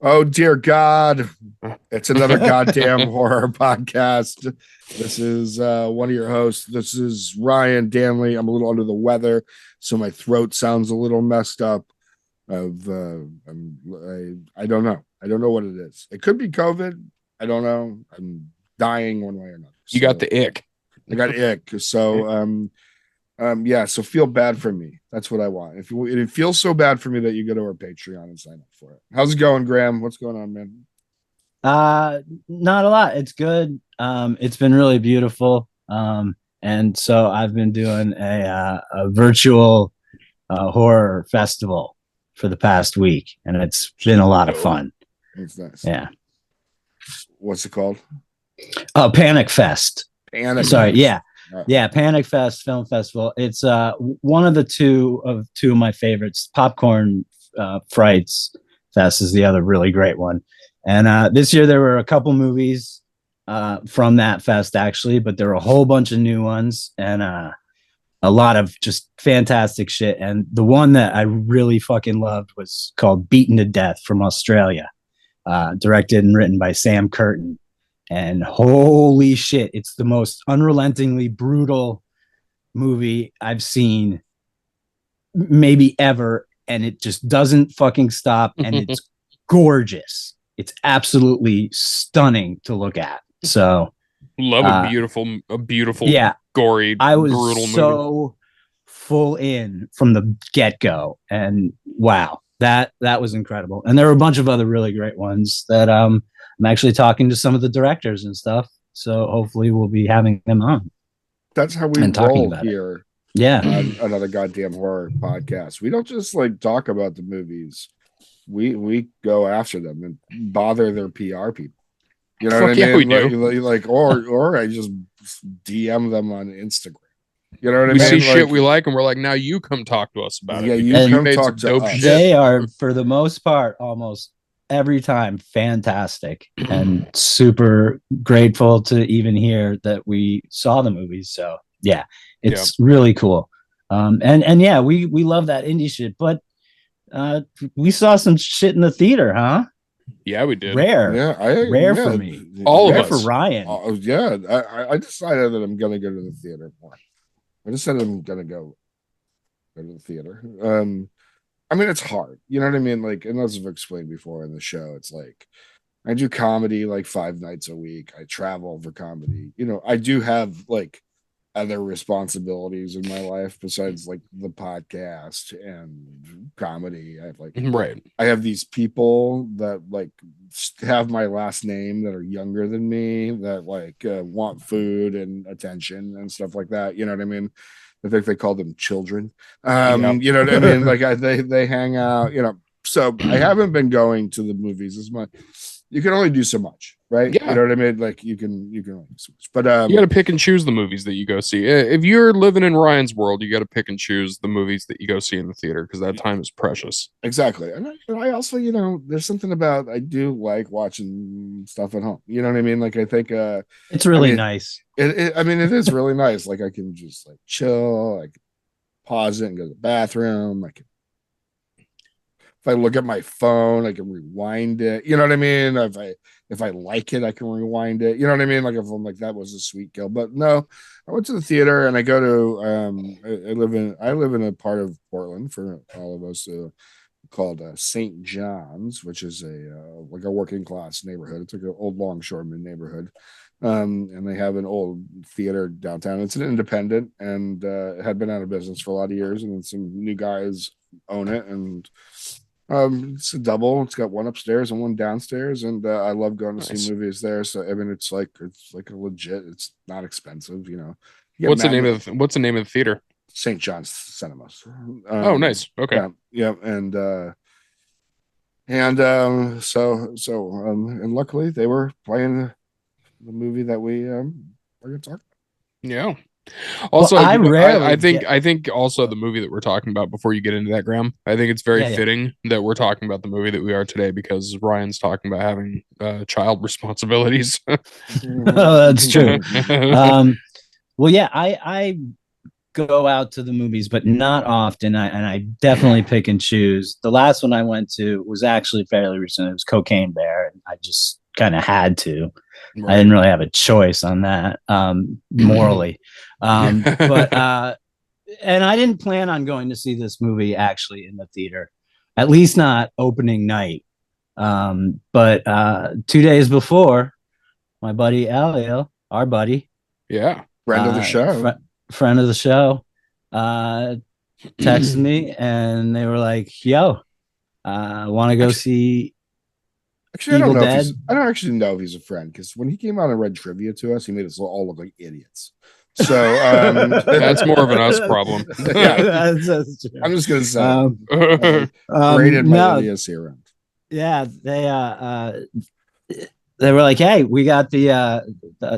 Oh, dear God. It's another goddamn horror podcast. This is one of your hosts. This is Ryan Danley. I'm a little under the weather, so my throat sounds a little messed up. I don't know. I don't know what it is. It could be COVID. I don't know. I'm dying one way or another. You got the ick. I got ick. Yeah, so feel bad for me. That's what I want. If it feels so bad for me that you go to our Patreon and sign up for it. How's it going, Graham? What's going on, man? Not a lot. It's good. It's been really beautiful. And so I've been doing a virtual horror festival for the past week, and it's been a lot of fun. It's nice. Yeah. What's it called? Oh, Panic Fest. Sorry, yeah. Oh. Yeah, Panic Fest Film Festival. It's one of the two of my favorites. Popcorn Frights Fest is the other really great one. And this year there were a couple movies from that fest actually, but there were a whole bunch of new ones and a lot of just fantastic shit. And the one that I really fucking loved was called Beaten to Death from Australia, directed and written by Sam Curtin. And holy shit, it's the most unrelentingly brutal movie I've seen maybe ever. And it just doesn't fucking stop. And it's gorgeous. It's absolutely stunning to look at. So love a beautiful, yeah, gory, I was brutal so movie. Full in from the get-go. And wow, that was incredible. And there were a bunch of other really great ones that I'm actually talking to some of the directors and stuff. So hopefully we'll be having them on. That's how we roll here. It. Yeah. On another goddamn horror podcast. We don't just like talk about the movies. We go after them and bother their PR people. You know what I mean? We do. Like or I just DM them on Instagram. You know what I mean? We see shit we like, and we're like, now you come talk to us about it. Yeah, you come talk to us. Shit. They are, for the most part, almost every time fantastic and super grateful to even hear that we saw the movies. So yeah, it's really cool. And yeah, we love that indie shit, but we saw some shit in the theater, huh? Yeah, we did. Rare for me. All rare of us. For Ryan. I decided that I'm gonna go to the theater more. I decided I'm gonna go to the theater. I mean, it's hard. You know what I mean? Like, and as I've explained before in the show, it's like I do comedy like 5 nights a week. I travel for comedy. You know, I do have like other responsibilities in my life besides like the podcast and comedy. I have like I have these people that like have my last name that are younger than me that like want food and attention and stuff like that. You know what I mean? I think they call them children. You know what I mean? Like they hang out, you know. So I haven't been going to the movies as much. You can only do so much, right? Yeah. You know what I mean? Like you can only do so much. But you got to pick and choose the movies that you go see. If you're living in Ryan's world, you got to pick and choose the movies that you go see in the theater because that time is precious. Exactly. And I also, you know, there's something about I do like watching stuff at home. You know what I mean? Like I think it's really nice. I mean, it is really nice. Like I can just like chill, I can pause it and go to the bathroom. I can, if I look at my phone, I can rewind it. You know what I mean? If I like it, I can rewind it. You know what I mean? Like if I'm like that was a sweet kill. But no, I went to the theater and I go to I live in a part of Portland for all of us called St. John's, which is like a working class neighborhood. It's like an old longshoreman neighborhood. And they have an old theater downtown. It's an independent and it had been out of business for a lot of years, and then some new guys own it, and it's a double. It's got one upstairs and one downstairs, and I love going to see movies there. So I mean, it's like a legit. It's not expensive, you know. What's the name of the theater? St. John's Cinemas. Oh, nice. Okay. Yeah, and luckily they were playing the movie that we are going to talk about. Yeah. Also, I think also the movie that we're talking about before you get into that, Graham, I think it's very fitting that we're talking about the movie that we are today because Ryan's talking about having child responsibilities. Oh, that's true. Well, yeah, I go out to the movies, but not often. I definitely pick and choose. The last one I went to was actually fairly recent. It was Cocaine Bear, and I just kind of had to. Right. I didn't really have a choice on that, morally. But and I didn't plan on going to see this movie actually in the theater, at least not opening night. But 2 days before, my buddy Elio, our buddy, friend of the show, friend of the show, texted me, and they were like, "Yo, want to go see?" Actually, Evil Dead? I don't actually know if he's a friend, because when he came out and read trivia to us, he made us all look like idiots. So that's more of an us problem. Yeah, that's true. I'm just gonna say, graded my idiots here. Yeah, they were like, "Hey, we got the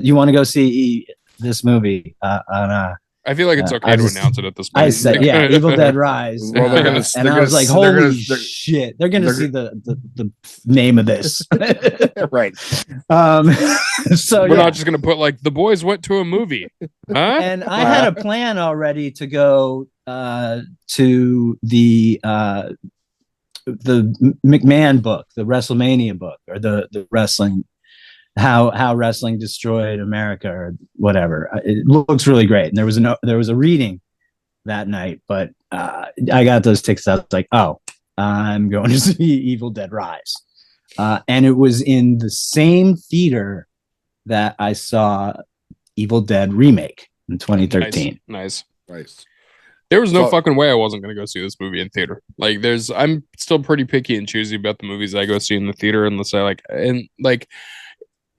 you want to go see this movie on I feel like it's okay to announce it at this point. I said, yeah, Evil Dead Rise. Well, and I was like, holy shit, they're gonna see the name of this. Right. So we're not just gonna put like the boys went to a movie. Huh? And I had a plan already to go to the McMahon book, the WrestleMania book, or the wrestling, how wrestling destroyed America or whatever. It looks really great. And there was a reading that night, but I got those tickets. I was like, oh, I'm going to see Evil Dead Rise. And it was in the same theater that I saw Evil Dead Remake in 2013. Nice. There was no fucking way I wasn't going to go see this movie in theater. Like, I'm still pretty picky and choosy about the movies I go see in the theater, unless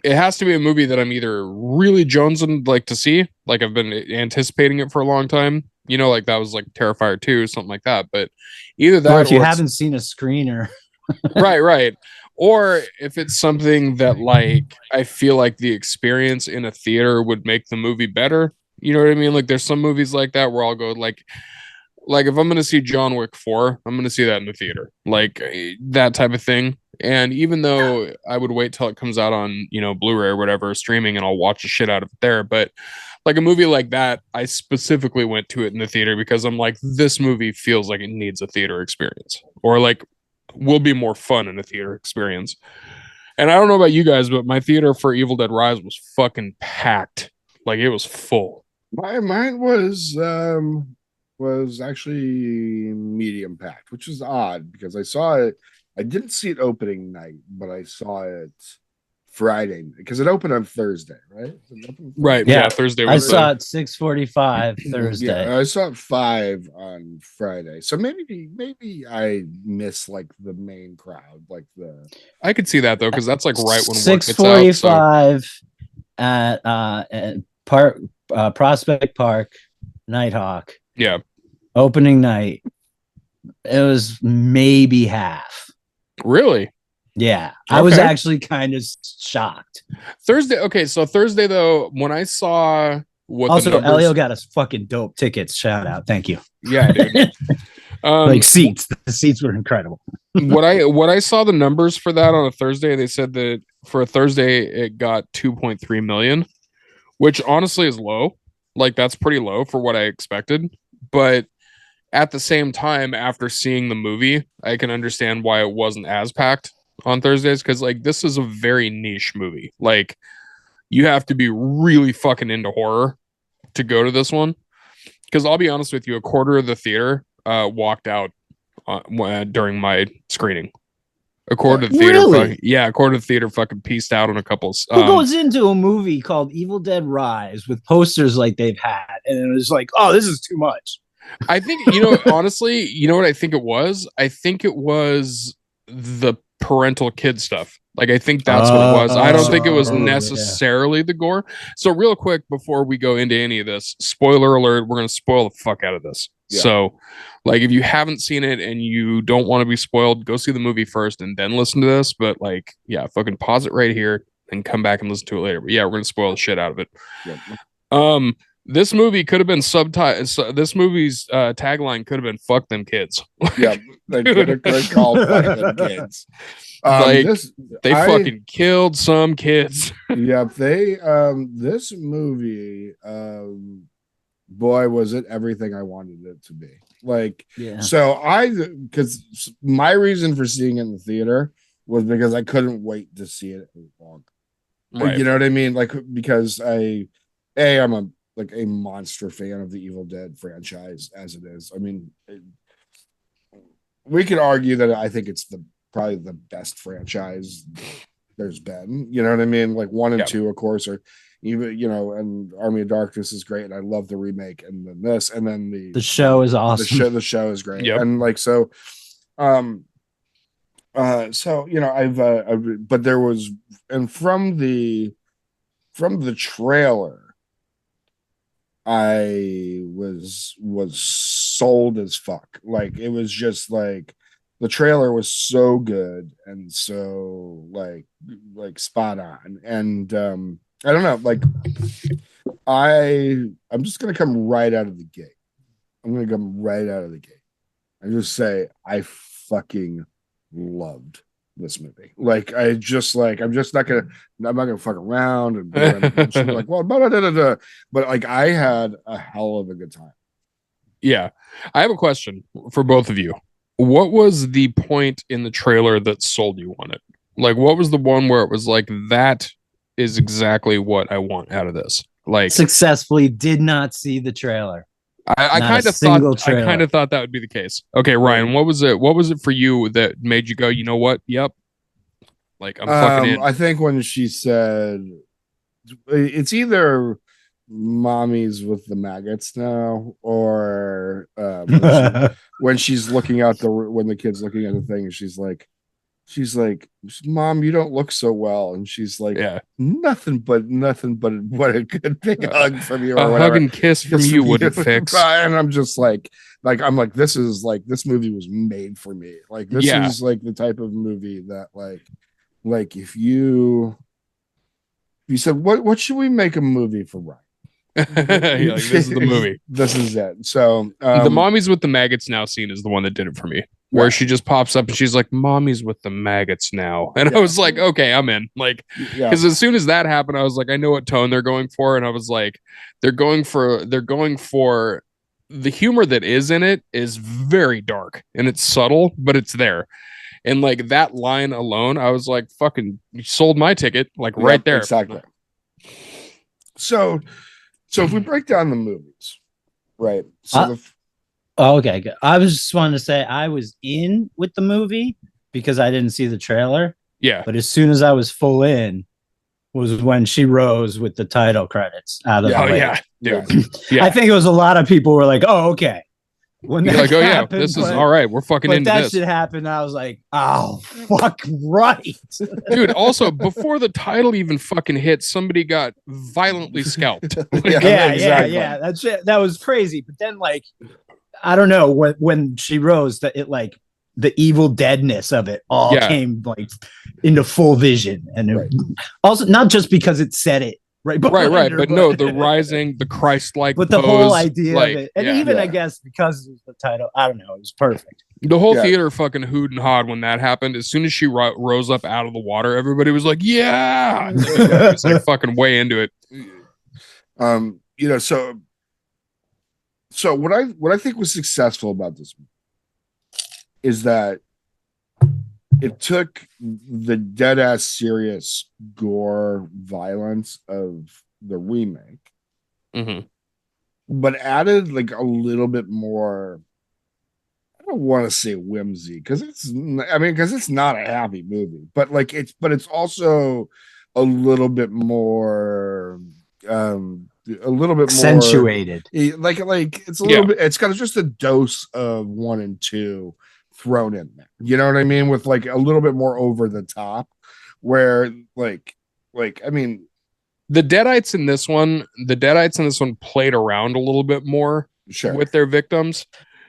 it has to be a movie that I'm either really jonesing like to see, like I've been anticipating it for a long time. You know, like that was like Terrifier 2, something like that. But either that, or if you haven't seen a screener, right. Or if it's something that like I feel like the experience in a theater would make the movie better. You know what I mean? Like there's some movies like that where I'll go like if I'm going to see John Wick 4, I'm going to see that in the theater, like that type of thing. And even though I would wait till it comes out on, Blu-ray or whatever, streaming, and I'll watch the shit out of it there. But like a movie like that, I specifically went to it in the theater because I'm like, this movie feels like it needs a theater experience, or like will be more fun in a theater experience. And I don't know about you guys, but my theater for Evil Dead Rise was fucking packed. Like it was full. Mine was actually medium packed, which is odd because I saw it. I didn't see it opening night, but I saw it Friday because it opened on Thursday, right? Right. Yeah. Thursday. I saw it 6:45 Thursday. Yeah, I saw it 5 on Friday. So maybe I miss like the main crowd, like the. I could see that though, because that's like right when 6:45 at Prospect Park, Nighthawk. Yeah. Opening night. It was maybe half. Really? Yeah. Okay. I was actually kind of shocked. Thursday. Okay. So Thursday though, when I saw what also Elio got us fucking dope tickets. Shout out. Thank you. Yeah, dude. Like seats. The seats were incredible. What I saw the numbers for that on a Thursday, they said that for a Thursday it got 2.3 million, which honestly is low. Like that's pretty low for what I expected. But at the same time, after seeing the movie, I can understand why it wasn't as packed on Thursdays, because like this is a very niche movie. Like you have to be really fucking into horror to go to this one. Because I'll be honest with you, a quarter of the theater walked out during my screening. A quarter of the theater, really? A quarter of the theater fucking pieced out on a couple. Who goes into a movie called Evil Dead Rise with posters like they've had, and it was like, oh, this is too much. I think, honestly, you know what I think it was? I think it was the parental kid stuff. Like, I think that's what it was. I don't think it was necessarily the gore. So real quick, before we go into any of this, spoiler alert, we're going to spoil the fuck out of this. Yeah. So like, if you haven't seen it and you don't want to be spoiled, go see the movie first and then listen to this. But like, yeah, fucking pause it right here and come back and listen to it later. But yeah, we're going to spoil the shit out of it. Yeah. This movie could have been subtitled. This movie's tagline could have been "Fuck them kids." Yeah, they could have called "Fuck them kids." They fucking killed some kids. Yeah, they. This movie boy, was it everything I wanted it to be. Like, yeah. So because my reason for seeing it in the theater was because I couldn't wait to see it long. Right. You know what I mean? Like, because I'm a monster fan of the Evil Dead franchise as it is. I mean, we could argue that I think it's probably the best franchise there's been. You know what I mean? Like 1 and 2, of course, are even, and Army of Darkness is great, and I love the remake, and then this, and then the show is awesome. The show is great, and like so, but there was, and from the trailer, I was sold as fuck. Like it was just like the trailer was so good and so like spot on, and I don't know, like I'm just gonna come right out of the gate. I'm gonna come right out of the gate and just say I fucking loved this movie. Like I'm not gonna fuck around and like, well, but like I had a hell of a good time. Yeah, I have a question for both of you. What was the point in the trailer that sold you on it? Like, what was the one where it was like, that is exactly what I want out of this? Like, successfully did not see the trailer. I kind of thought that would be the case. Okay, Ryan, what was it? What was it for you that made you go, you know what? Yep. Like I'm fucking in. I think when she said it's either mommies with the maggots now, or when she's looking out when the kid's looking at the thing, and she's like, Mom, you don't look so well, and she's like, yeah, nothing but what a good big hug from you, or a whatever. Hug and kiss from you wouldn't fix. And I'm just like this is like, this movie was made for me. Like this is like the type of movie that like if you said, what should we make a movie for, Ryan? This is the movie. This is it. So the mommies with the maggots now scene is the one that did it for me, where she just pops up and she's like, mommies with the maggots now, and I was like, okay, I'm in. Like, because as soon as that happened, I was like, I know what tone they're going for, and I was like, they're going for the humor that is in it is very dark and it's subtle, but it's there. And like that line alone, I was like, fucking, you sold my ticket, like right there. Exactly. So if we break down the movies, right? So okay, good. I was just wanting to say I was in with the movie because I didn't see the trailer. Yeah. But as soon as I was full in was when she rose with the title credits out of the way. Yeah, dude. Yeah. I think it was a lot of people were like, oh, okay. When that happened, this is all right. We're fucking into this. That shit happened. I was like, oh, fuck right. Dude, also, before the title even fucking hit, somebody got violently scalped. Yeah. That was crazy. But then, like, I don't know, when she rose, that it like the evil deadness of it all came like into full vision. And also not just because it said it. Right. But no, the rising, the Christ-like, but pose, the whole idea of it, and even I guess because of the title, I don't know, it was perfect. The whole theater fucking hooed and hawed when that happened. As soon as she rose up out of the water, everybody was like, "Yeah!" It was like fucking way into it. So what I think was successful about this movie is that it took the dead ass serious gore violence of the remake, but added like a little bit more. I don't want to say whimsy because it's not a happy movie, but it's also a little bit more, a little bit accentuated. Like it's a little bit. It's got just a dose of 1 and 2 thrown in there, you know what I mean, with like a little bit more over the top, where like I mean, the Deadites in this one played around a little bit more with their victims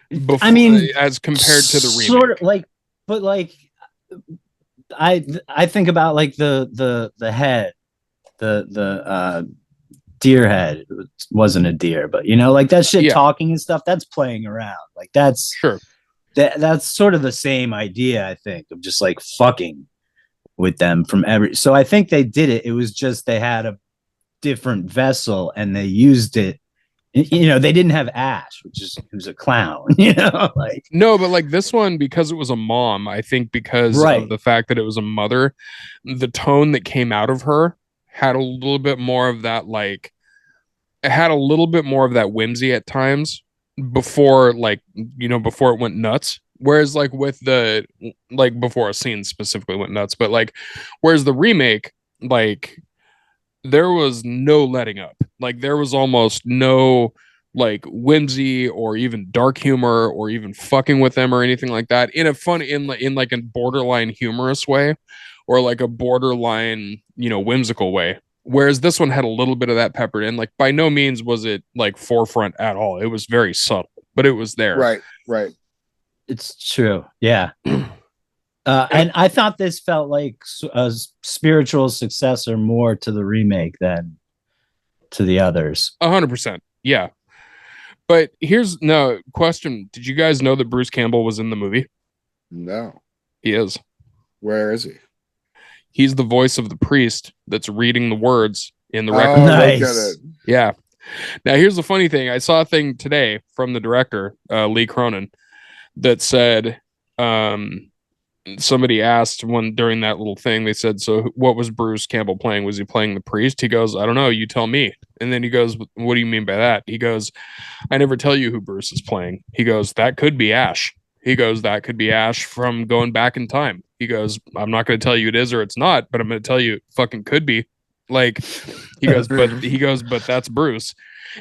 before, I mean, as compared to the remake. Sort of like, but like I think about like the head, the deer head. It wasn't a deer, but you know, like that shit talking and stuff, that's playing around. Like that's sure. That's sort of the same idea, I think, of just like fucking with them from so I think they did it. It was just they had a different vessel and they used it You know, they didn't have Ash, who's a clown. You know, like no, but like this one, because it was a mom, I think because of the fact that it was a mother, the tone that came out of her had a little bit more of that, like it had a little bit more of that whimsy at times before, like, you know, before it went nuts. Whereas like with the, like before a scene specifically went nuts, but like, whereas the remake, like there was no letting up. Like there was almost no like whimsy or even dark humor or even fucking with them or anything like that in a fun, in like a borderline humorous way or like a borderline, you know, whimsical way. Whereas this one had a little bit of that peppered in. Like by no means was it like forefront at all. It was very subtle, but it was there. Right. It's true. Yeah. And I thought this felt like a spiritual successor more to the remake than to the others. 100%. Yeah. But here's no question. Did you guys know that Bruce Campbell was in the movie? No. He is. Where is he? He's the voice of the priest that's reading the words in the record. Oh, nice. Yeah. Now, here's the funny thing. I saw a thing today from the director, Lee Cronin, that said, somebody asked when during that little thing, they said, so what was Bruce Campbell playing? Was he playing the priest? He goes, I don't know. You tell me. And then he goes, what do you mean by that? He goes, I never tell you who Bruce is playing. He goes, that could be Ash. He goes, that could be Ash from going back in time. He goes, I'm not going to tell you it is or it's not, but I'm going to tell you it fucking could be. Like, he goes, but that's Bruce.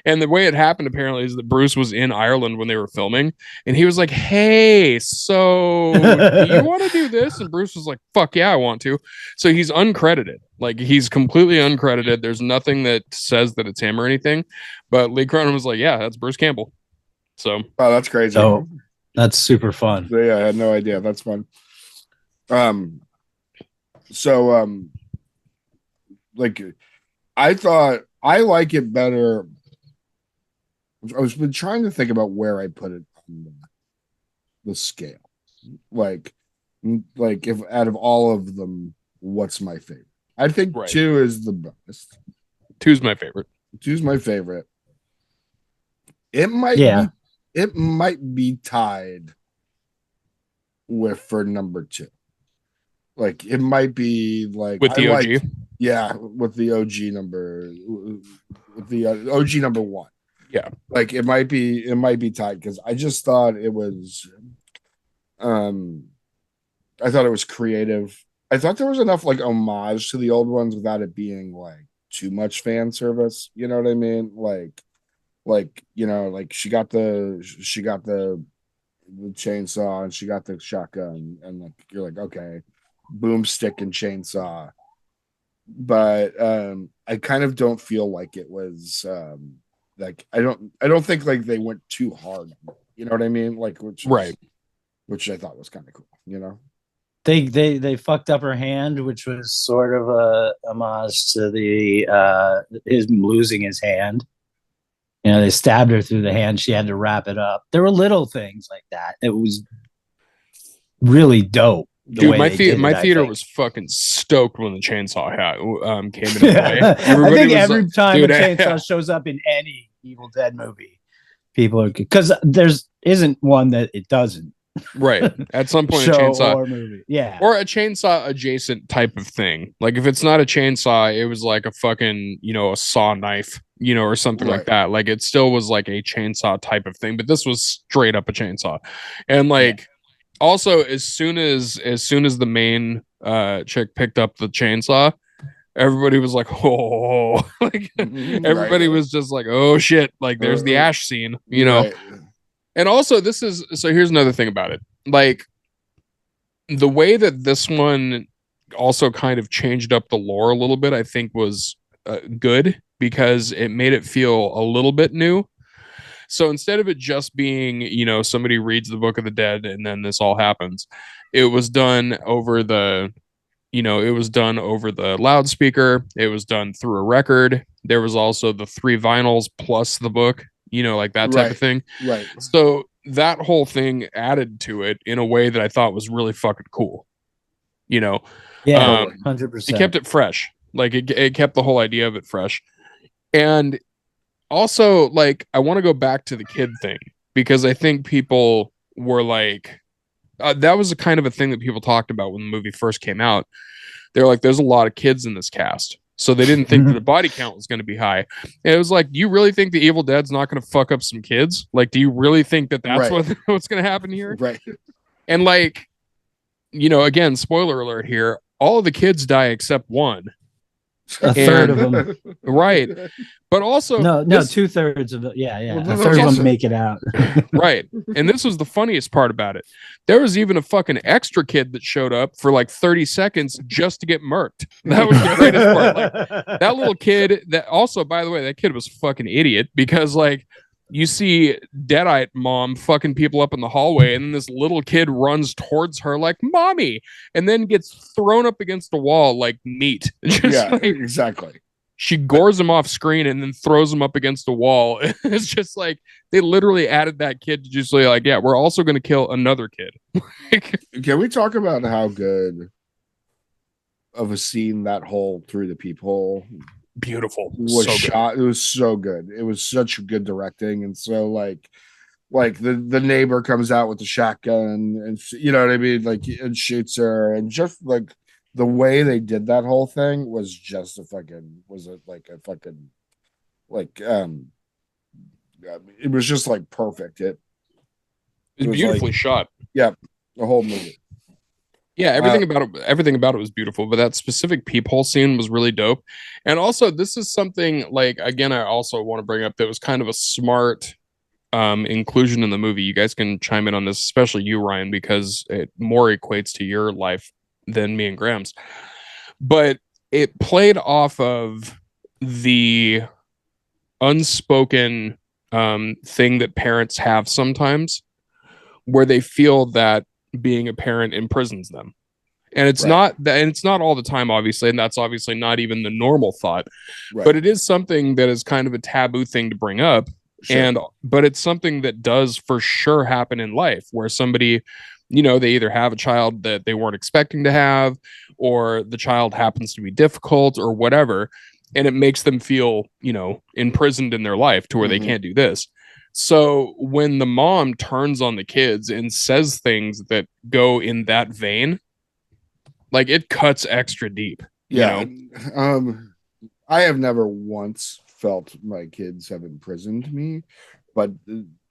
And the way it happened apparently is that Bruce was in Ireland when they were filming, and he was like, hey, so do you want to do this? And Bruce was like, fuck yeah, I want to. So he's uncredited. Like, he's completely uncredited. There's nothing that says that it's him or anything. But Lee Cronin was like, yeah, that's Bruce Campbell. So, oh, that's crazy. Oh, that's super fun. So, yeah, I had no idea. That's fun. Like, I thought I like it better. I was been trying to think about where I put it on the scale. Like if out of all of them, what's my favorite? I think 2 is the best. 2's my favorite. 2's my favorite. It might be tied with for number 2. Like it might be like with the OG. With the OG number, with the OG number 1. Yeah, like it might be tied because I just thought it was, I thought it was creative. I thought there was enough like homage to the old ones without it being like too much fan service. You know what I mean? Like you know, like she got the chainsaw and she got the shotgun and like you're like okay, boomstick and chainsaw. But I kind of don't feel like it was like I don't think like they went too hard. You know what I mean? Like which I thought was kind of cool, you know. They fucked up her hand, which was sort of a homage to the his losing his hand. You know, they stabbed her through the hand. She had to wrap it up. There were little things like that. It was really dope. Dude, my theater was fucking stoked when the chainsaw came into play. I think every time a chainsaw shows up in any Evil Dead movie, people are because there's isn't one that it doesn't. Right. At some point, a chainsaw or movie, or a chainsaw adjacent type of thing. Like if it's not a chainsaw, it was like a fucking a saw knife, or something like that. Like it still was like a chainsaw type of thing, but this was straight up a chainsaw, and like. Yeah. Also, as soon as the main chick picked up the chainsaw, everybody was like, "Oh!" Like everybody was just like, "Oh shit!" Like there's the Ash scene, Right. And also, here's another thing about it. Like the way that this one also kind of changed up the lore a little bit, I think was good because it made it feel a little bit new. So instead of it just being, somebody reads the Book of the Dead and then this all happens, it was done over the, loudspeaker. It was done through a record. There was also the 3 vinyls plus the book, like that type of thing. Right. So that whole thing added to it in a way that I thought was really fucking cool. Yeah, 100%. It kept it fresh. Like it kept the whole idea of it fresh. And Also, like, I want to go back to the kid thing because I think people were like, that was a kind of a thing that people talked about when the movie first came out. They're like, there's a lot of kids in this cast. So they didn't think that the body count was going to be high. And it was like, do you really think the Evil Dead's not going to fuck up some kids? Like, do you really think that that's what's going to happen here? Right. And like, again, spoiler alert here, all of the kids die except one. A third of them. Right. But also no, 2/3 of it. Yeah. A third of them make it out. Right. And this was the funniest part about it. There was even a fucking extra kid that showed up for like 30 seconds just to get murked. That was the greatest part. Like, that little kid, that also, by the way, that kid was a fucking idiot because like you see Deadite mom fucking people up in the hallway, and then this little kid runs towards her like mommy, and then gets thrown up against the wall like meat. Exactly. She gores him off screen and then throws him up against a wall. It's just like they literally added that kid to just say like, yeah, we're also going to kill another kid. Can we talk about how good of a scene that hole through the peephole beautiful was shot? It was so good. It was such good directing, and so like the neighbor comes out with the shotgun, and you know what I mean, like, and shoots her, and just like the way they did that whole thing was just it was just like perfect. It was beautifully like, shot. Yeah, the whole movie. Yeah, everything about it was beautiful, but that specific peephole scene was really dope. And also, this is something like, again, I also want to bring up that was kind of a smart inclusion in the movie. You guys can chime in on this, especially you, Ryan, because it more equates to your life than me and Graham's. But it played off of the unspoken thing that parents have sometimes, where they feel that being a parent imprisons them. And it's not that, and it's not all the time, obviously, and that's obviously not even the normal thought. But it is something that is kind of a taboo thing to bring up. But it's something that does for sure happen in life, where somebody, they either have a child that they weren't expecting to have, or the child happens to be difficult or whatever, and it makes them feel, imprisoned in their life to where they can't do this. So when the mom turns on the kids and says things that go in that vein, like, it cuts extra deep. Yeah. I have never once felt my kids have imprisoned me, but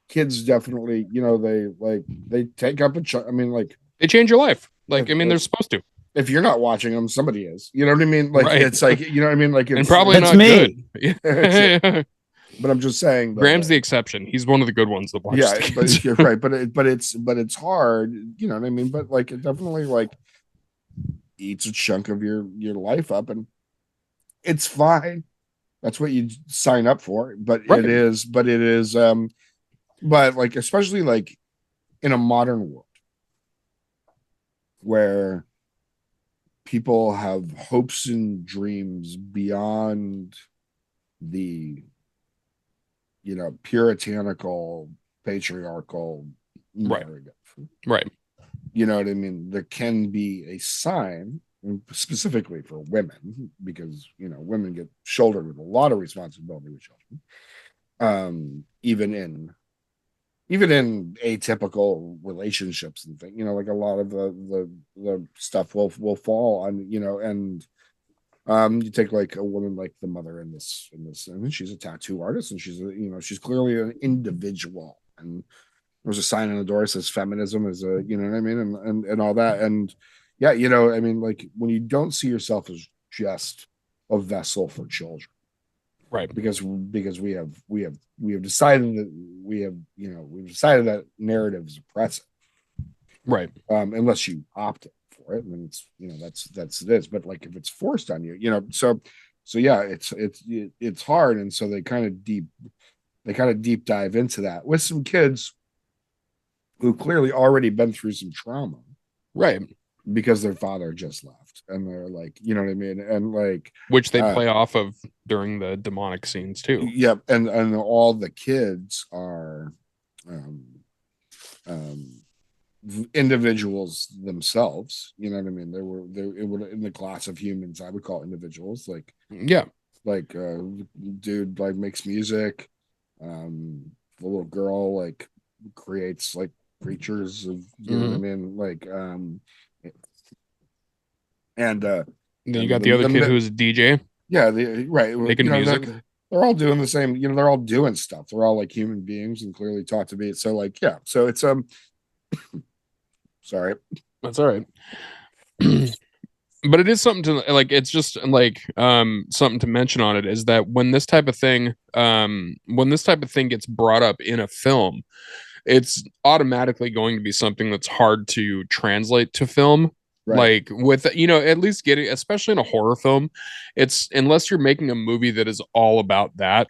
kids definitely, they take up they change your life. Like, they're supposed to. If you're not watching them, somebody is. You know what I mean? Like, it's like, you know what I mean? Like, it's, and probably not me. Good. But I'm just saying, Graham's the exception. He's one of the good ones that watch. Yeah, but you're right. But it's hard. You know what I mean? But like, it definitely like eats a chunk of your life up, and it's fine. That's what you sign up for. But it is. But like, especially like in a modern world where people have hopes and dreams beyond the puritanical, patriarchal narrative. Right. You know what I mean? There can be a sign, specifically for women, because women get shouldered with a lot of responsibility with children. Even in atypical relationships and things, like a lot of the stuff will fall on, and you take like a woman like the mother in this, and she's a tattoo artist, and she's clearly an individual, and there's a sign on the door that says feminism is a, you know what I mean, and all that, and yeah, I mean, like, when you don't see yourself as just a vessel for children, right? Because we have decided that narrative is oppressive, right? Unless you opt for it, and then it's that's it is. But like, if it's forced on you, so yeah, it's hard, and so they kind of deep dive into that with some kids who clearly already been through some trauma, right? Because their father just left, and they're like, you know what I mean, and like, which they play off of during the demonic scenes too. Yep, and all the kids are individuals themselves. You know what I mean? They were in the class of humans I would call individuals. Like, yeah, like dude like makes music. The little girl like creates like creatures of, you know what I mean, like and then you and got the other kid who's a DJ. Yeah, right. Making music. They're all doing the same, they're all doing stuff. They're all like human beings and clearly taught to be. So like, yeah. So it's sorry. That's all right. But it is something to like, it's just like something to mention on it is that when this type of thing gets brought up in a film, it's automatically going to be something that's hard to translate to film. Right. Like with, at least getting, especially in a horror film, it's, unless you're making a movie that is all about that,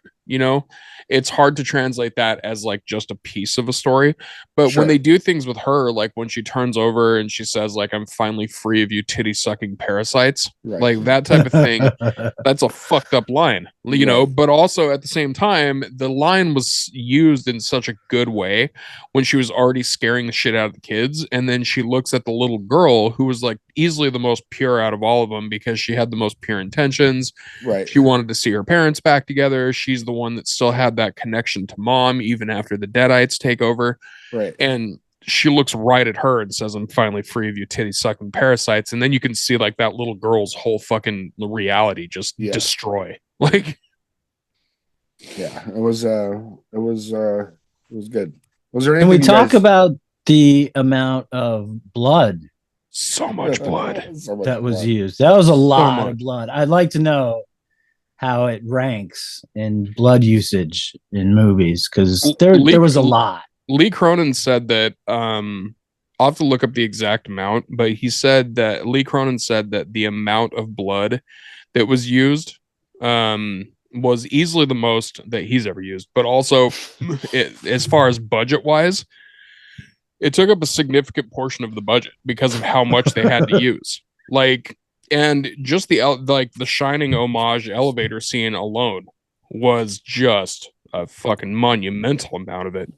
it's hard to translate that as like just a piece of a story. But when they do things with her, like when she turns over and she says like, I'm finally free of you titty sucking parasites, like that type of thing, that's a fucked up line, but also at the same time, the line was used in such a good way when she was already scaring the shit out of the kids. And then she looks at the little girl who was like easily the most pure out of all of them because she had the most pure intentions. Right. She wanted to see her parents back together. She's the one that still had that connection to mom, even after the Deadites take over. Right. And she looks right at her and says, I'm finally free of you titty sucking parasites. And then you can see like that little girl's whole fucking reality just destroy. Like, yeah, it was good. Was there anything? Can we talk about the amount of blood? So much blood that was used. That was a lot of blood. I'd like to know how it ranks in blood usage in movies, because there was a lot. Lee Cronin said that I'll have to look up the exact amount, but he said that Lee Cronin said that the amount of blood that was used was easily the most that he's ever used, but also as far as budget wise, it took up a significant portion of the budget because of how much they had to use. Like, and just the Shining homage elevator scene alone was just a fucking monumental amount of it.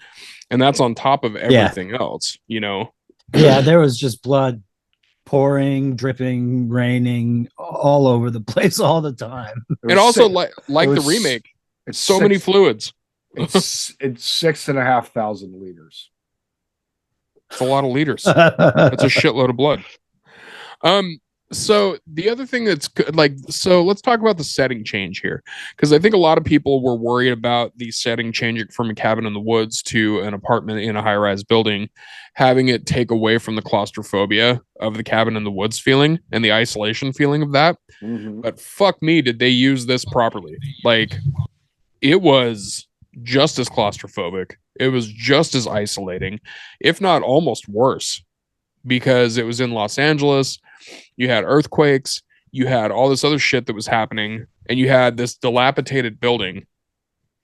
And that's on top of everything else, Yeah, there was just blood pouring, dripping, raining all over the place all the time. And also like the remake, it's so many fluids. It's 6,500 liters. It's a lot of liters. That's a shitload of blood. So the other thing that's so let's talk about the setting change here, because I think a lot of people were worried about the setting changing from a cabin in the woods to an apartment in a high-rise building, having it take away from the claustrophobia of the cabin in the woods feeling and the isolation feeling of that. Mm-hmm. But fuck me, did they use this properly? Like, it was just as claustrophobic. It was just as isolating, if not almost worse, because it was in Los Angeles. You had earthquakes, you had all this other shit that was happening, and you had this dilapidated building,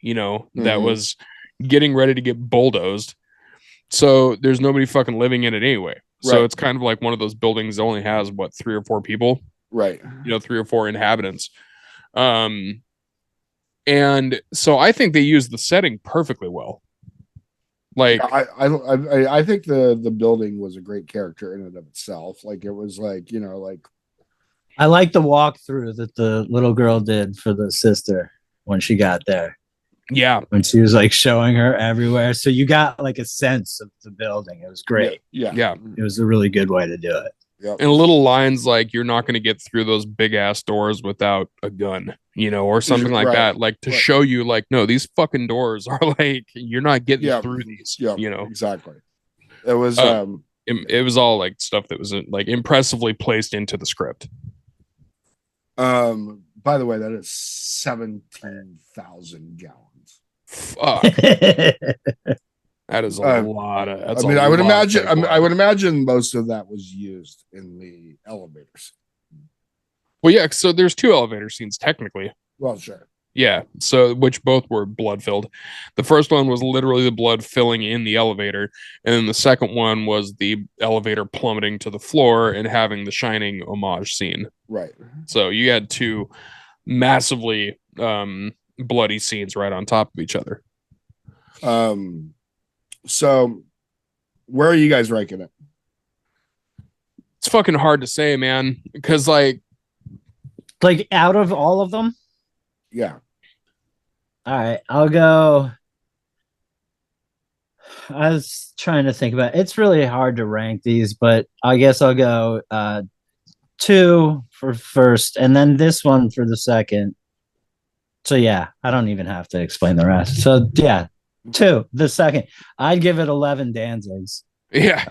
that was getting ready to get bulldozed. So there's nobody fucking living in it anyway. Right. So it's kind of like one of those buildings that only has 3 or 4 people. Right. 3 or 4 inhabitants. And so I think they used the setting perfectly well. Like, I think the building was a great character in and of itself. Like, it was like, I like the walkthrough that the little girl did for the sister when she got there. Yeah. When she was like showing her everywhere. So you got like a sense of the building. It was great. Yeah. It was a really good way to do it. Yep. And little lines like, you're not going to get through those big ass doors without a gun, or something like that. Like, to show you, like, no, these fucking doors are like, you're not getting through these. Yeah, exactly. It was it was all like stuff that was like impressively placed into the script. By the way, that is 17,000 gallons. Fuck. That is a lot of. That's I would imagine most of that was used in the elevators. Well, yeah. So there's 2 elevator scenes technically. Well, sure. Yeah. So which both were blood filled. The first one was literally the blood filling in the elevator, and then the second one was the elevator plummeting to the floor and having the Shining homage scene. Right. So you had 2 massively bloody scenes right on top of each other. So where are you guys ranking it? It's fucking hard to say, man, because like out of all of them, Yeah. All right, I'll go. I was trying to think about it. It's really hard to rank these, but I guess I'll go 2 for first, and then this one for the second. So yeah, I don't even have to explain the rest. So yeah, 2, the second. I'd give it 11 Danzigs. Yeah,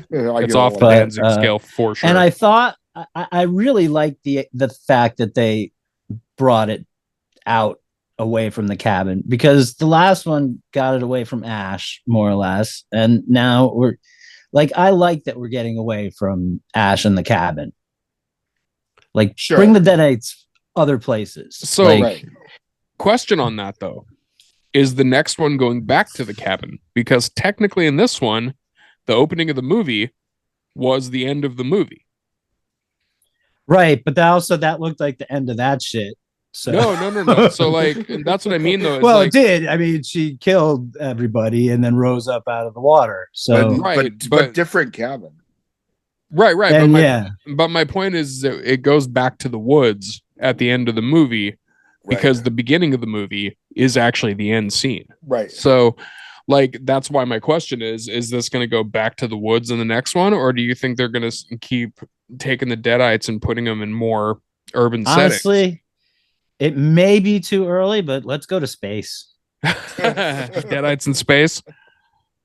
it's off the Danzig scale for sure. And I thought I really liked the fact that they brought it out away from the cabin, because the last one got it away from Ash more or less, and now we're like, I like that we're getting away from Ash and the cabin. Like, sure, bring the Deadites other places. So, like, question on that though, is the next one going back to the cabin? Because technically in this one, the opening of the movie was the end of the movie. Right, but that looked like the end of that shit. So no. So like, that's what I mean though. Well, like, it did. I mean, she killed everybody and then rose up out of the water. So but different cabin. Right. But my point is that it goes back to the woods at the end of the movie, because the beginning of the movie is actually the end scene. Right. So like, that's why my question is this going to go back to the woods in the next one, or do you think they're going to keep taking the Deadites and putting them in more urban Honestly, settings? It may be too early, but let's go to space. Deadites in space,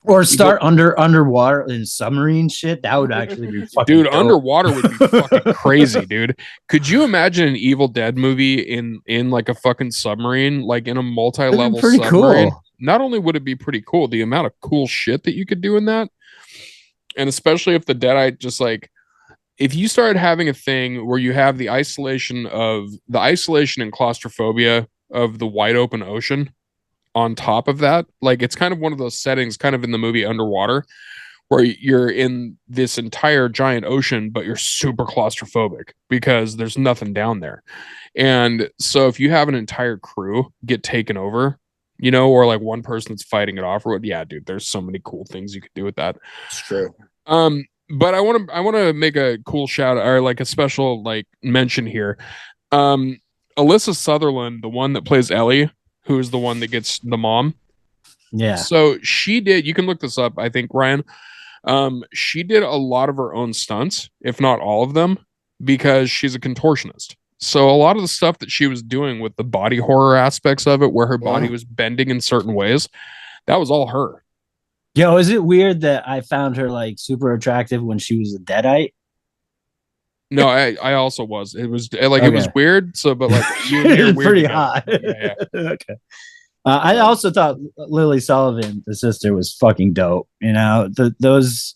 or start underwater in submarine shit. That would actually be fucking dope. Underwater would be fucking crazy, dude. Could you imagine an Evil Dead movie in like a fucking submarine, like in a multi-level submarine? Cool. Not only would it be pretty cool, the amount of cool shit that you could do in that, and especially if the Deadite just like, if you started having a thing where you have the isolation and claustrophobia of the wide open ocean on top of that, like, it's kind of one of those settings kind of in the movie Underwater, where you're in this entire giant ocean, but you're super claustrophobic because there's nothing down there. And so if you have an entire crew get taken over, you know, or like one person that's fighting it off, or what, yeah, dude, there's so many cool things you could do with that. It's true. But I want to make a cool shout out, or like a special like mention here. Alyssa Sutherland, the one that plays Ellie, who is the one that gets the mom. Yeah. So she did, you can look this up, I think, Ryan. She did a lot of her own stunts, if not all of them, because she's a contortionist. So a lot of the stuff that she was doing with the body horror aspects of it, where her body was bending in certain ways, that was all her. Yo, is it weird that I found her like super attractive when she was a Deadite? No, I also was. It was like, it was weird. So, but like, you're pretty hot. Yeah. Okay. I also thought Lily Sullivan, the sister, was fucking dope. You know, those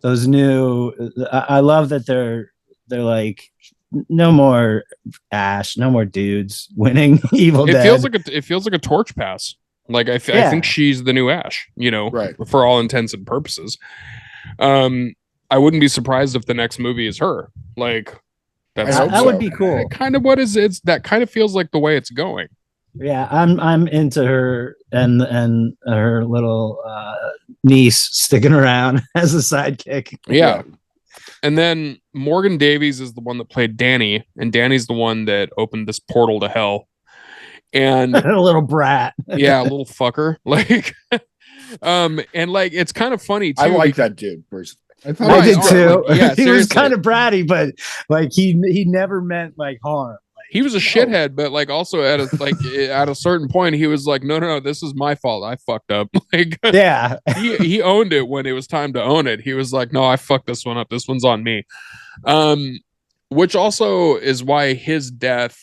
new. I love that they're like, no more Ash, no more dudes winning Evil Dead. It feels like a torch pass. Like I think she's the new Ash, you know, for all intents and purposes. I wouldn't be surprised if the next movie is her. Like, that would be cool. Kind of what is it's that kind of feels like the way it's going. Yeah, I'm into her and her little niece sticking around as a sidekick. Yeah. And then Morgan Davies is the one that played Danny, and Danny's the one that opened this portal to hell. And a little brat. Yeah, a little fucker. Like, and like, it's kind of funny too. I like that dude personally. I did too. Like, he was kind of bratty, but like he never meant like harm. Like, he was a shithead, but like also at a certain point, he was like, no, this is my fault. I fucked up. Like, yeah, he owned it when it was time to own it. He was like, no, I fucked this one up. This one's on me. Which also is why his death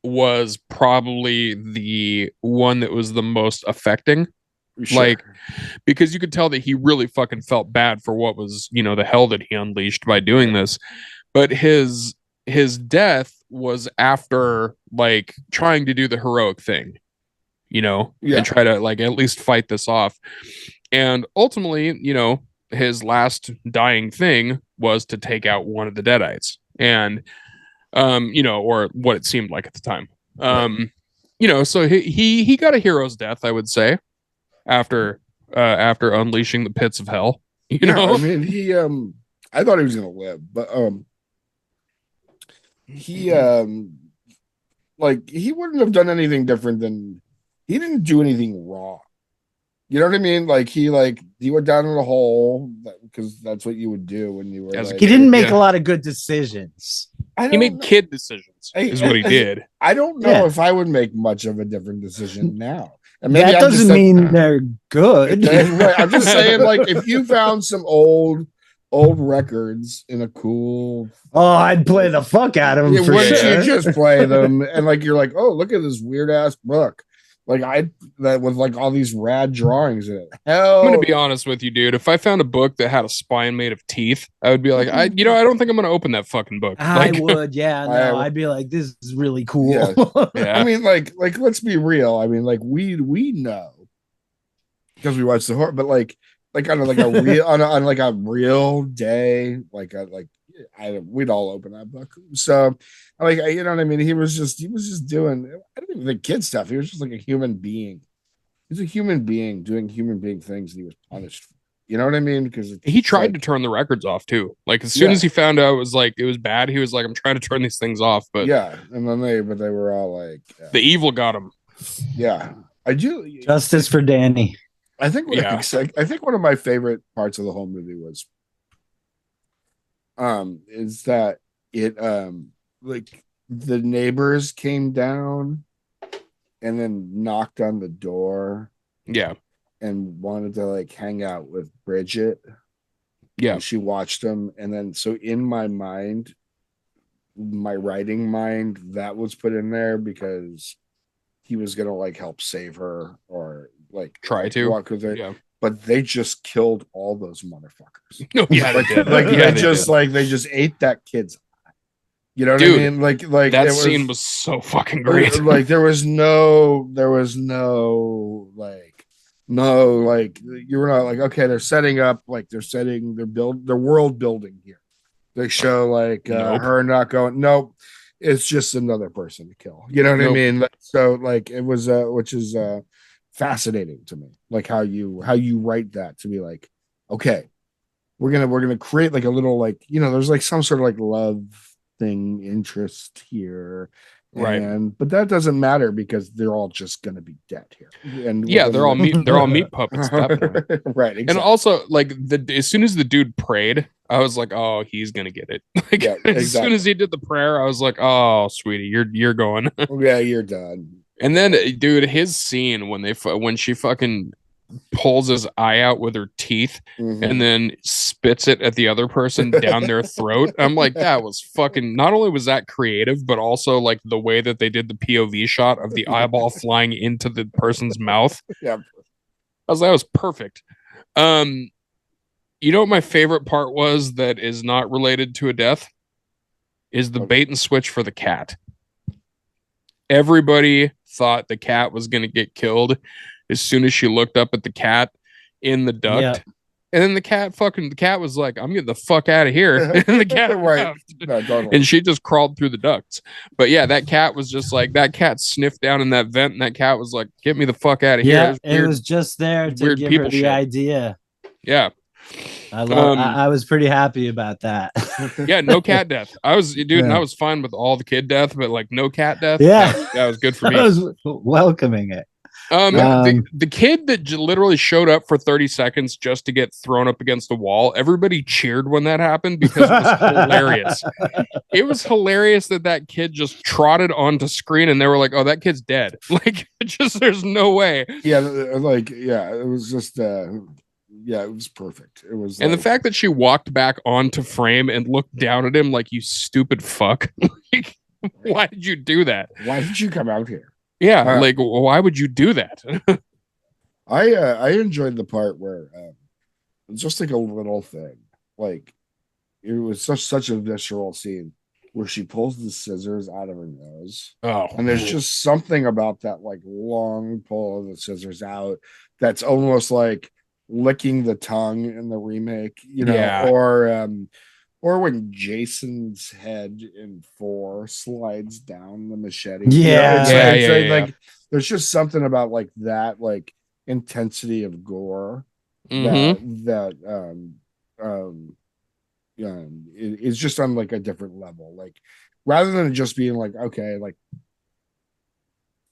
was probably the one that was the most affecting. Sure. Like, because you could tell that he really fucking felt bad for what was, you know, the hell that he unleashed by doing this. But his death was after like trying to do the heroic thing, you know, and try to like at least fight this off. And ultimately, you know, his last dying thing was to take out one of the Deadites. And you know, or what it seemed like at the time. You know, so he got a hero's death, I would say, after unleashing the pits of hell. You know, I mean, I thought he was gonna live, but he like he wouldn't have done anything different than he didn't do anything wrong. You know what I mean? Like he went down in the hole because that's what you would do when you were As a like. He kid, didn't make yeah. a lot of good decisions. He made kid decisions, is what he did. I don't know if I would make much of a different decision now. And maybe that doesn't mean they're good. Right. I'm just saying, like, if you found some old records in a cool, I'd play the fuck out of them. you just play them, and like you're like, oh, look at this weird ass book. Like that with like all these rad drawings in it. Hell, I'm gonna be honest with you, dude. If I found a book that had a spine made of teeth, I would be like, I don't think I'm gonna open that fucking book. I would, yeah. No, I'd be like, this is really cool. Yeah. I mean, like, let's be real. I mean, like, we know because we watch the horror, but like on like a real on like a real day, we'd all open that book. So, like, you know what I mean? He was just doing. I don't even think kid stuff. He was just like a human being. He's a human being doing human being things, and he was punished for. You know what I mean? Because he tried to turn the records off too. Like as soon as he found out it was bad, he was like, "I'm trying to turn these things off." But yeah, and then they were all like, the evil got him. Yeah, I do. Justice for Danny. I think one of my favorite parts of the whole movie was is that it like the neighbors came down and then knocked on the door and wanted to like hang out with Bridget. And she watched them, and then so in my mind, my writing mind, that was put in there because he was gonna like help save her or like try to walk with her. But they just killed all those motherfuckers. No, they just ate that kid's eye. You know what I mean? Like that scene was so fucking great. Like there was no you were not like, okay, they're setting up, like they're world building here. They show like her not going, nope, it's just another person to kill. You know what I mean? So like it was which is fascinating to me, like how you write that to be like, okay, we're gonna create like a little like, you know, there's like some sort of like love thing, interest here, but that doesn't matter because they're all just gonna be dead here. And they're all meat puppets at that point. Right, exactly. And also like as soon as the dude prayed, I was like, oh, he's gonna get it. Like as soon as he did the prayer, I was like, oh, sweetie, you're going. Yeah, you're done. And then, dude, his scene when she fucking pulls his eye out with her teeth and then spits it at the other person down their throat. I'm like, that was fucking. Not only was that creative, but also like the way that they did the POV shot of the eyeball flying into the person's mouth. Yeah, I was like, that was perfect. You know what my favorite part was that is not related to a death is the bait and switch for the cat. Everybody thought the cat was going to get killed as soon as she looked up at the cat in the duct. Yeah. And then the cat was like, I'm getting the fuck out of here. And the cat and she just crawled through the ducts. But yeah, that cat was just like, that cat sniffed down in that vent and that cat was like, get me the fuck out of here. It was just there to give her the idea. Yeah. I was pretty happy about that. Yeah, no cat death. I was and I was fine with all the kid death, but like no cat death. Yeah, that was good for me. I was welcoming it. The kid that literally showed up for 30 seconds just to get thrown up against the wall, everybody cheered when that happened because it was hilarious. It was hilarious that kid just trotted onto screen and they were like, oh, that kid's dead. Like, there's no way. Yeah, it was just it was perfect. It was, and the fact that she walked back onto frame and looked down at him like, you stupid fuck. Like, why did you do that? Why did you come out here? Yeah, like why would you do that? I enjoyed the part where it's just like a little thing, like it was such a visceral scene where she pulls the scissors out of her nose. Oh, and there's just something about that like long pull of the scissors out that's almost like licking the tongue in the remake, you know, or when Jason's head in 4 slides down the machete. Like there's just something about like that, like intensity of gore that it's just on like a different level. Like rather than just being like, okay, like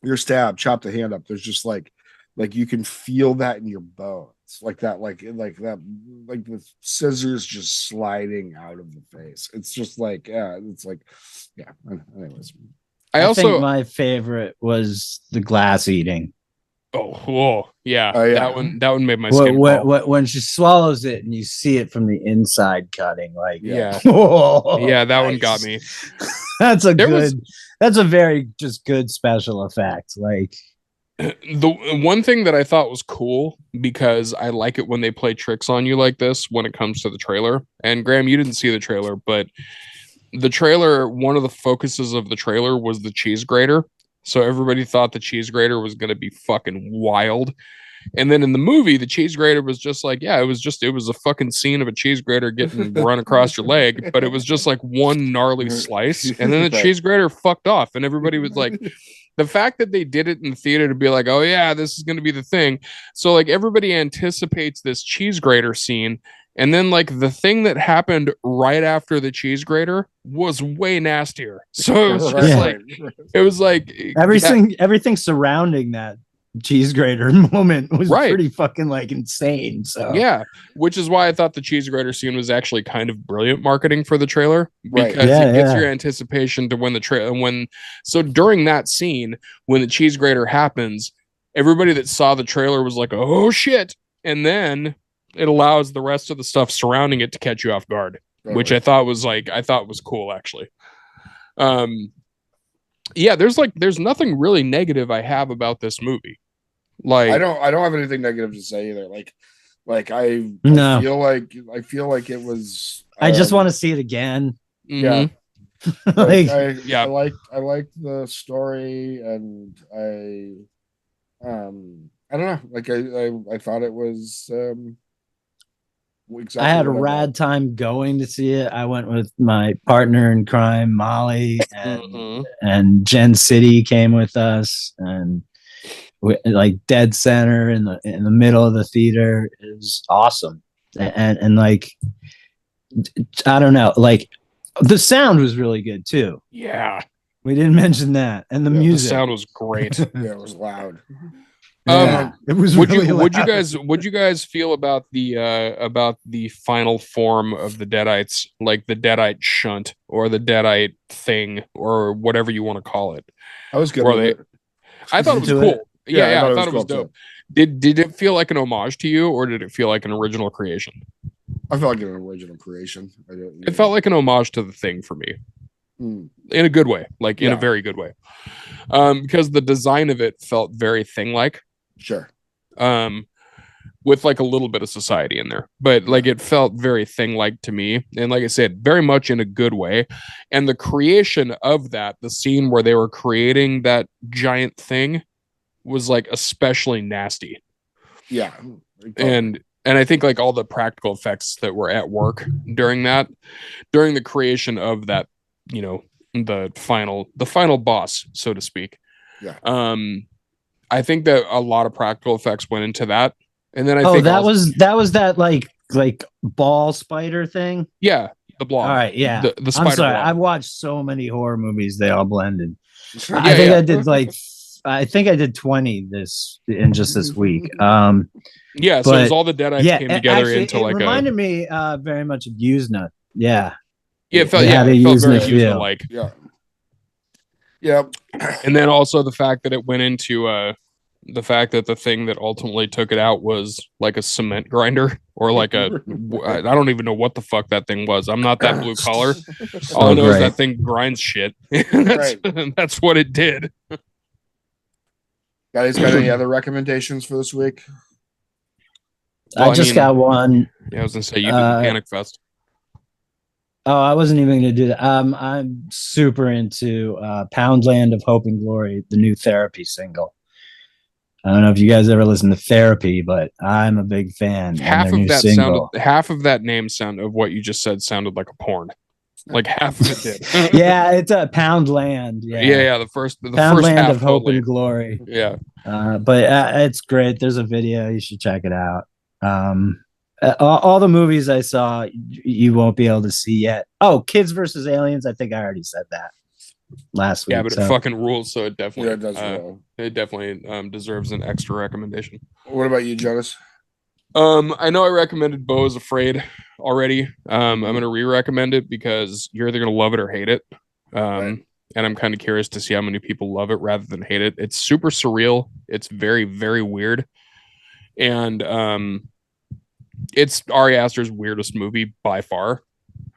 you're stabbed, chop the hand up. There's just like you can feel that in your bones, like that, like the scissors just sliding out of the face. It's just like, yeah, it's like, yeah. Anyways, I think my favorite was the glass eating. Oh, whoa, yeah. That one made my skin crawl. When she swallows it and you see it from the inside cutting, like, yeah, that nice. One got me. That's a very just good special effect. Like, the one thing that I thought was cool, because I like it when they play tricks on you like this when it comes to the trailer. And Graham, you didn't see the trailer, but the trailer, one of the focuses of the trailer was the cheese grater. So everybody thought the cheese grater was going to be fucking wild. And then in the movie, the cheese grater was just like, yeah, it was a fucking scene of a cheese grater getting run across your leg, but it was just like one gnarly slice. And then the cheese grater fucked off. And everybody was like, the fact that they did it in the theater to be like, oh yeah, this is going to be the thing. So like everybody anticipates this cheese grater scene. And then like the thing that happened right after the cheese grater was way nastier. So it was just like everything surrounding that cheese grater moment was pretty fucking like insane. So yeah, which is why I thought the cheese grater scene was actually kind of brilliant marketing for the trailer, because it gets your anticipation to when the trailer so during that scene when the cheese grater happens, everybody that saw the trailer was like, oh shit, and then it allows the rest of the stuff surrounding it to catch you off guard, which I thought was cool actually. Yeah, there's nothing really negative I have about this movie. Like I don't have anything negative to say either. I feel like it was. I just want to see it again. Yeah. Mm-hmm. I liked the story, and I don't know. Like I thought it was. Exactly, I had a rad time going to see it. I went with my partner in crime, Molly, and Jen City came with us, and like dead center in the middle of the theater is awesome. And like, I don't know, like the sound was really good too. Yeah, we didn't mention that, and the music, the sound was great. Yeah, it was loud. It was. Would you guys feel about the final form of the Deadites, like the Deadite shunt or the Deadite thing or whatever you want to call it? I was good. I thought it was cool. Yeah, I thought it was dope. Did it feel like an homage to you, or did it feel like an original creation? I felt like an original creation. It felt like an homage to the thing for me, in a good way, like in a very good way, because the design of it felt very thing-like. Sure. With like a little bit of society in there, but like it felt very thing-like to me, and like I said, very much in a good way. And the creation of that, the scene where they were creating that giant thing, was like especially nasty. Yeah. And I think like all the practical effects that were at work during the creation of that, you know, the final boss, so to speak. Yeah. I think that a lot of practical effects went into that. And then I think that was that like ball spider thing. Yeah, the blob. All right, yeah. The spider. I'm sorry, blob. I've watched so many horror movies; they all blended. I think I did 20 in just this week. Yeah, so it was all the Deadites came together actually, into like. It reminded me very much of Usna. Yeah. Yeah, it felt very Usna-like. Yeah. Yeah. And then also the fact that it went into the fact that the thing that ultimately took it out was like a cement grinder, or like I don't even know what the fuck that thing was. I'm not that blue collar. All I know is that thing grinds shit. That's what it did. Guys, got any other recommendations for this week? I got one. Yeah, I was gonna say you did Panic Fest. Oh, I wasn't even going to do that. I'm super into Poundland of Hope and Glory, the new Therapy single. I don't know if you guys ever listen to Therapy, but I'm a big fan. Half of that name of what you just said sounded like a porn. Like half of it did. Yeah, it's a Poundland. Yeah. The first Poundland of Hope and Glory. Yeah. But it's great. There's a video. You should check it out. All the movies I saw, you won't be able to see yet. Oh, Kids versus Aliens. I think I already said that. last week. Yeah, but it fucking rules, so it definitely does roll. It definitely deserves an extra recommendation. What about you, Jonas? I know I recommended Beau is Afraid already. I'm gonna re-recommend it because you're either gonna love it or hate it. Right. And I'm kind of curious to see how many people love it rather than hate it. It's super surreal. It's very, very weird. And it's Ari Aster's weirdest movie by far.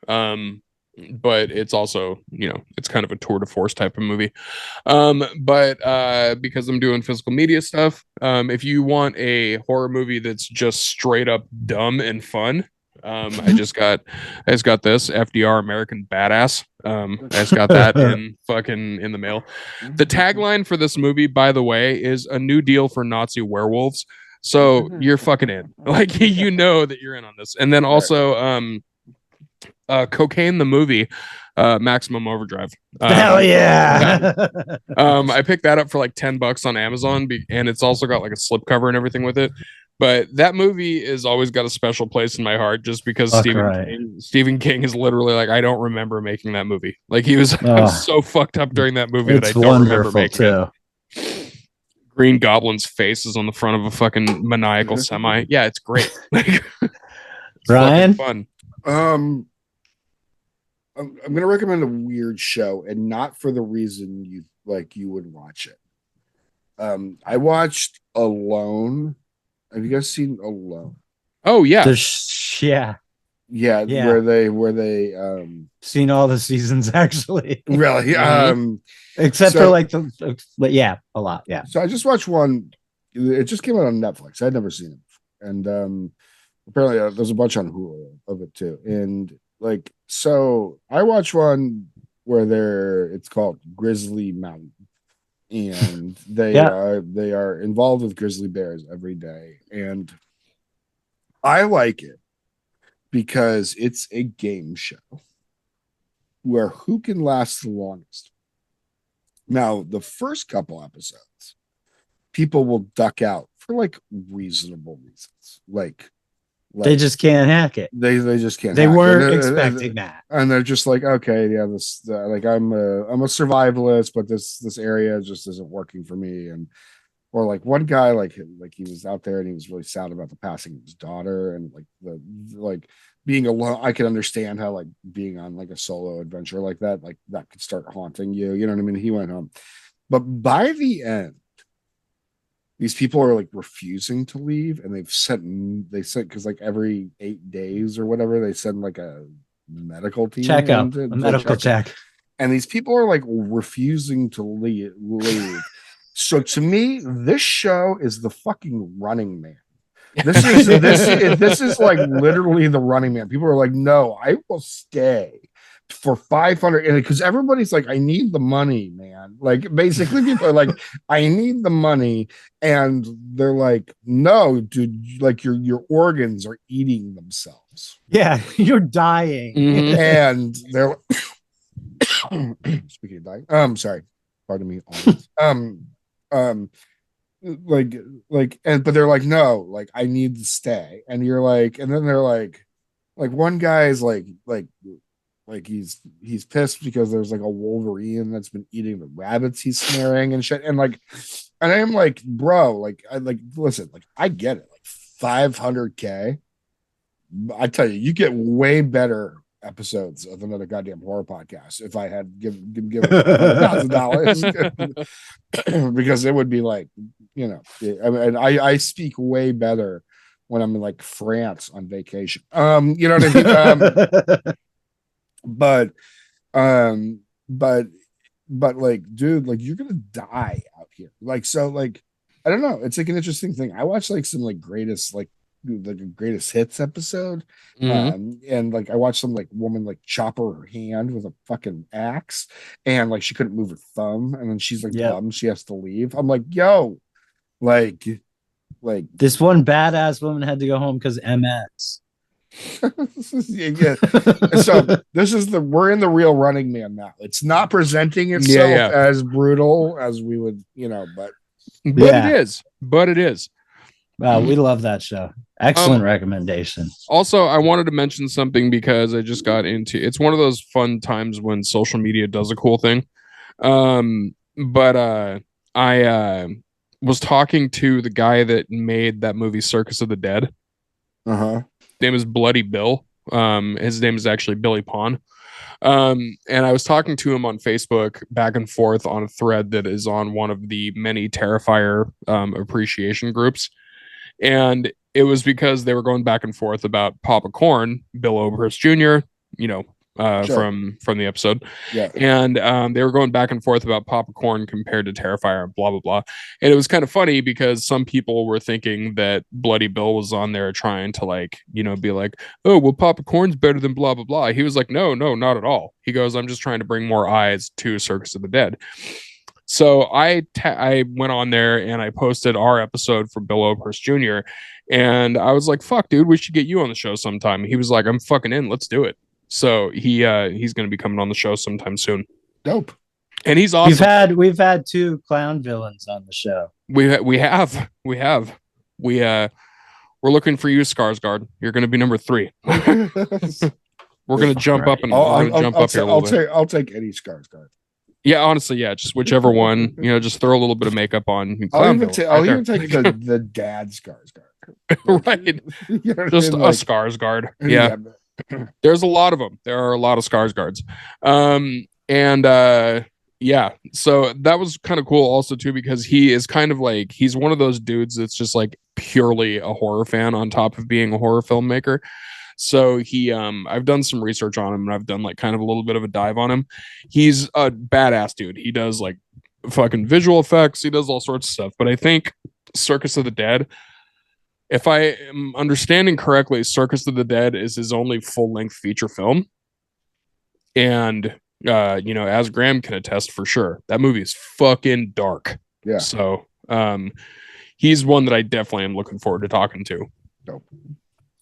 But it's also, it's kind of a tour de force type of movie. But because I'm doing physical media stuff, if you want a horror movie that's just straight up dumb and fun, I just got this FDR American Badass. I just got that in the mail. The tagline for this movie, by the way, is a new deal for Nazi werewolves. So you're fucking in. Like, that you're in on this. And then also Cocaine the movie, Maximum Overdrive. Hell yeah. I picked that up for like $10 on Amazon, and it's also got like a slipcover and everything with it. But that movie has always got a special place in my heart, just because Stephen King is literally like, I don't remember making that movie. Like, he was so fucked up during that movie that I don't remember making it. Green Goblin's face is on the front of a fucking maniacal semi. Yeah, it's great. Like, Ryan, fun. I'm gonna recommend a weird show, and not for the reason you would watch it. I watched Alone. Have you guys seen Alone? Oh yeah. Yeah, where they seen all the seasons actually. Really? Except for like but yeah, a lot. Yeah. So I just watched one. It just came out on Netflix. I'd never seen it, and apparently there's a bunch on Hulu of it too. And like, so I watched one where it's called Grizzly Mountain, and they are involved with grizzly bears every day, and I like it because it's a game show where who can last the longest. Now, the first couple episodes, people will duck out for like reasonable reasons, like they just can't hack it. They just can't. They weren't expecting that, and they're just like, okay, yeah, this like I'm a survivalist, but this area just isn't working for me. And or like one guy like he was out there and he was really sad about the passing of his daughter, and like being alone. I can understand how like being on like a solo adventure like that could start haunting you. You know what I mean? He went home, but by the end, these people are like refusing to leave, and they sent because like every 8 days or whatever they send like a medical team checkup, a medical check, and these people are like refusing to leave. So to me, this show is the fucking Running Man. This is like literally the Running Man. People are like, no, I will stay for 500, and because everybody's like, I need the money, man. Like, basically people are like, I need the money, and they're like, no, dude, like your organs are eating themselves. Yeah, you're dying. And they're speaking of dying, sorry, pardon me. But they're like, no, like I need to stay, and you're like, and then they're like one guy's like he's pissed because there's like a Wolverine that's been eating the rabbits he's snaring and shit, and I'm like, bro, like listen, like I get it, like $500K. I tell you get way better episodes of another goddamn horror podcast if I had given $1,000 because it would be like, I mean, I speak way better when I'm in like France on vacation. You know what I mean? But like, dude, like you're gonna die out here. Like, so like, I don't know. It's like an interesting thing. I watched like some like the greatest hits episode. And like I watched some like woman like chop her hand with a fucking axe, and like she couldn't move her thumb, and then she's like bummed she has to leave. I'm like, yo, like this one badass woman had to go home because MS. Yeah. So we're in the real Running Man now. It's not presenting itself as brutal as we would, but it is. Wow, we love that show. Excellent recommendation. Also, I wanted to mention something because I just got into it's one of those fun times when social media does a cool thing. But I was talking to the guy that made that movie Circus of the Dead. His name is Bloody Bill. His name is actually Billy Pond. And I was talking to him on Facebook back and forth on a thread that is on one of the many Terrifier appreciation groups. And it was because they were going back and forth about Papa Corn, Bill Oberhurst Jr., from the episode. Yeah. And they were going back and forth about Papa Corn compared to Terrifier and blah, blah, blah. And it was kind of funny because some people were thinking that Bloody Bill was on there trying to be like, oh, well, Papa Corn's better than blah, blah, blah. He was like, no, not at all. He goes, I'm just trying to bring more eyes to Circus of the Dead. So I went on there and I posted our episode for Bill Oberhurst Jr. And I was like, fuck, dude, we should get you on the show sometime. He was like, I'm fucking in. Let's do it. So he's going to be coming on the show sometime soon. Dope. And he's awesome. We've had 2 clown villains on the show. We have. We're looking for you, Skarsgård. You're going to be number 3. We're going to jump up and I'll take any Skarsgård. Yeah, honestly, yeah, just whichever one. Just throw a little bit of makeup on. I'll even take the dad Skarsgård. Right. Just a Skarsgård. Yeah. There's a lot of them. There are a lot of Skarsgårds. Yeah, so that was kind of cool also too, because he is kind of like, he's one of those dudes that's just like purely a horror fan on top of being a horror filmmaker. So I've done some research on him and I've done like kind of a little bit of a dive on him. He's a badass dude. He does like fucking visual effects. He does all sorts of stuff. But I think Circus of the Dead, if I am understanding correctly, Circus of the Dead is his only full-length feature film. And, as Graham can attest for sure, that movie is fucking dark. Yeah. So he's one that I definitely am looking forward to talking to. Dope.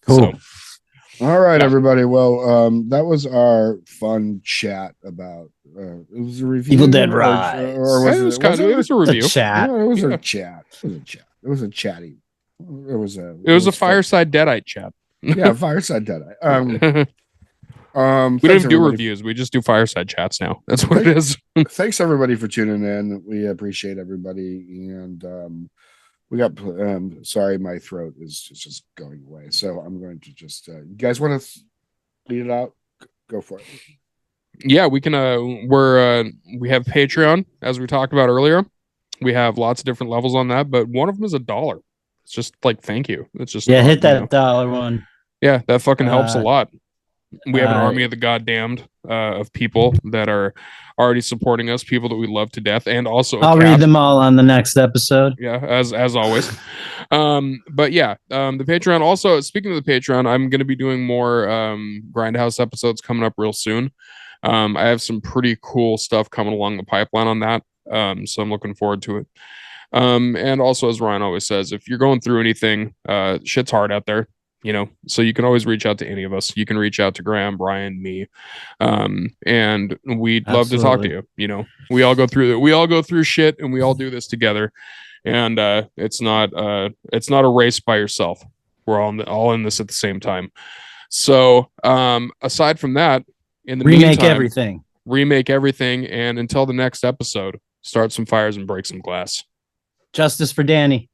Cool. So, all right, everybody. Well, that was our fun chat about it was a review. Evil Dead Rise. Or was it was a review. Chat. No, it was a chat. It was a chatty. It was a fireside Deadite chat. Yeah, fireside Deadite. We don't do reviews. We just do fireside chats now. That's what it is. Thanks everybody for tuning in. We appreciate everybody. And we got sorry, my throat is just going away. So I'm going to just you guys want to lead it out? Go for it. Yeah, we can we have Patreon, as we talked about earlier. We have lots of different levels on that, but one of them is $1. It's just like thank you. It's just hit that $1 one. Yeah, that fucking helps a lot. We have an army of the goddamned of people that are already supporting us, people that we love to death, and also I'll read them all on the next episode. Yeah, as always. But yeah, the Patreon. Also, speaking of the Patreon, I'm going to be doing more Grindhouse episodes coming up real soon. I have some pretty cool stuff coming along the pipeline on that, so I'm looking forward to it. And also, as Ryan always says, if you're going through anything, shit's hard out there. So you can always reach out to any of us. You can reach out to Graham, Brian, me, and we'd love to talk to you. We all go through shit, and we all do this together. And it's not a race by yourself. We're all in this at the same time. So aside from that, in the meantime, remake everything, and until the next episode, start some fires and break some glass. Justice for Danny.